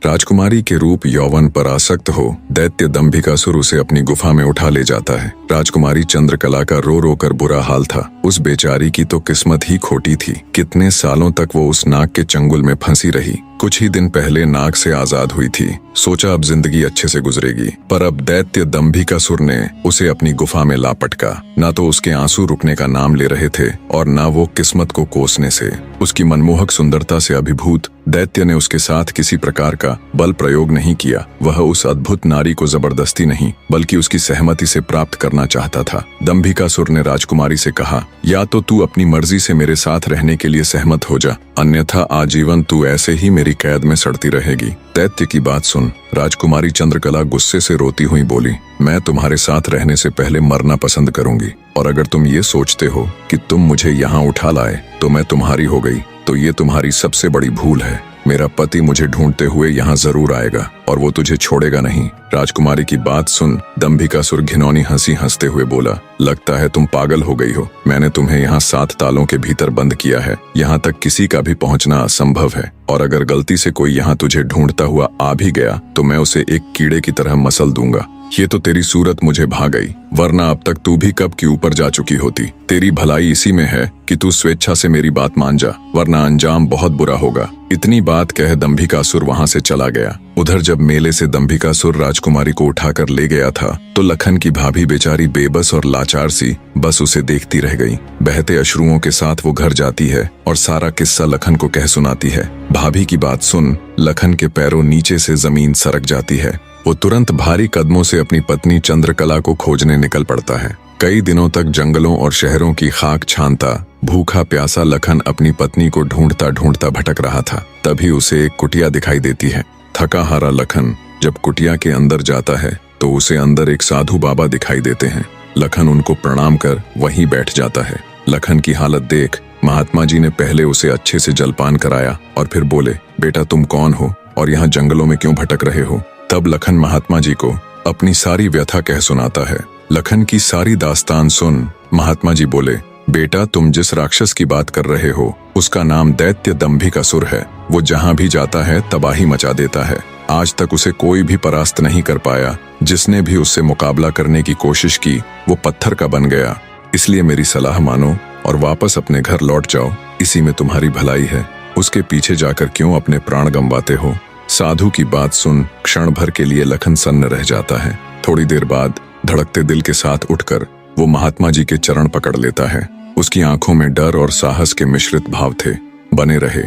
राजकुमारी के रूप यौवन पर आसक्त हो दैत्य दंभिकासुर उसे अपनी गुफा में उठा ले जाता है। राजकुमारी चंद्रकला का रो रो कर बुरा हाल था। उस बेचारी की तो किस्मत ही खोटी थी। कितने सालों तक वो उस नाग के चंगुल में फंसी रही। कुछ ही दिन पहले नाग से आजाद हुई थी। सोचा अब जिंदगी अच्छे से गुजरेगी, पर अब दैत्य दंभिकासुर ने उसे अपनी गुफा में ला पटका। ना तो उसके आंसू रुकने का नाम ले रहे थे और ना वो किस्मत को कोसने से। उसकी मनमोहक सुंदरता से अभिभूत दैत्य ने उसके साथ किसी प्रकार का बल प्रयोग नहीं किया। वह उस अद्भुत नारी को जबरदस्ती नहीं बल्कि उसकी सहमति से प्राप्त करना चाहता था। दंभिकासुर ने राजकुमारी से कहा, या तो तू अपनी मर्जी से मेरे साथ रहने के लिए सहमत हो जा, अन्यथा आजीवन तू ऐसे ही मेरी कैद में सड़ती रहेगी। दैत्य की बात सुन राजकुमारी चंद्रकला गुस्से से रोती हुई बोली, मैं तुम्हारे साथ रहने से पहले मरना पसंद करूंगी, और अगर तुम ये सोचते हो कि तुम मुझे यहाँ उठा लाए तो मैं तुम्हारी हो गई तो ये तुम्हारी सबसे बड़ी भूल है। मेरा पति मुझे ढूंढते हुए यहाँ जरूर आएगा और वो तुझे छोड़ेगा नहीं। राजकुमारी की बात सुन दंभिकासुर घिनौनी हंसी हंसते हुए बोला, लगता है तुम पागल हो गई हो। मैंने तुम्हें यहाँ 7 तालों के भीतर बंद किया है। यहाँ तक किसी का भी पहुँचना असंभव है, और अगर गलती से कोई यहाँ तुझे ढूंढता हुआ आ भी गया तो मैं उसे एक कीड़े की तरह मसल दूंगा। ये तो तेरी सूरत मुझे भा गई, वरना अब तक तू भी कब की ऊपर जा चुकी होती। तेरी भलाई इसी में है कि तू स्वेच्छा से मेरी बात मान जा, वरना अंजाम बहुत बुरा होगा। इतनी बात कह दंभिकासुर वहां से चला गया। उधर जब मेले से दंभिकासुर राजकुमारी को उठाकर ले गया था तो लखन की भाभी बेचारी बेबस और लाचार सी बस उसे देखती रह गई। बहते अश्रुओं के साथ वो घर जाती है और सारा किस्सा लखन को कह सुनाती है। भाभी की बात सुन लखन के पैरों नीचे से जमीन सरक जाती है। वो तुरंत भारी कदमों से अपनी पत्नी चंद्रकला को खोजने निकल पड़ता है। कई दिनों तक जंगलों और शहरों की खाक छानता भूखा प्यासा लखन अपनी पत्नी को ढूंढता ढूंढता भटक रहा था। तभी उसे एक कुटिया दिखाई देती है। थका हारा लखन जब कुटिया के अंदर जाता है तो उसे अंदर एक साधु बाबा दिखाई देते हैं। लखन उनको प्रणाम कर वहीं बैठ जाता है। लखन की हालत देख महात्मा जी ने पहले उसे अच्छे से जलपान कराया और फिर बोले, बेटा तुम कौन हो और यहाँ जंगलों में क्यों भटक रहे हो। तब लखन महात्मा जी को अपनी सारी व्यथा कह सुनाता है। लखन की सारी दास्तान सुन महात्मा जी बोले, बेटा तुम जिस राक्षस की बात कर रहे हो उसका नाम दैत्य दंभिकासुर है। वो जहाँ भी जाता है तबाही मचा देता है। आज तक उसे कोई भी परास्त नहीं कर पाया। जिसने भी उससे मुकाबला करने की कोशिश की वो पत्थर का बन गया। इसलिए मेरी सलाह मानो और वापस अपने घर लौट जाओ, इसी में तुम्हारी भलाई है। उसके पीछे जाकर क्यों अपने प्राण गंवाते हो। साधु की बात सुन क्षण भर के लिए लखन सन्न रह जाता है। थोड़ी देर बाद धड़कते दिल के साथ उठकर वो महात्मा जी के चरण पकड़ लेता है। उसकी आंखों में डर और साहस के मिश्रित भाव थे। बने रहे।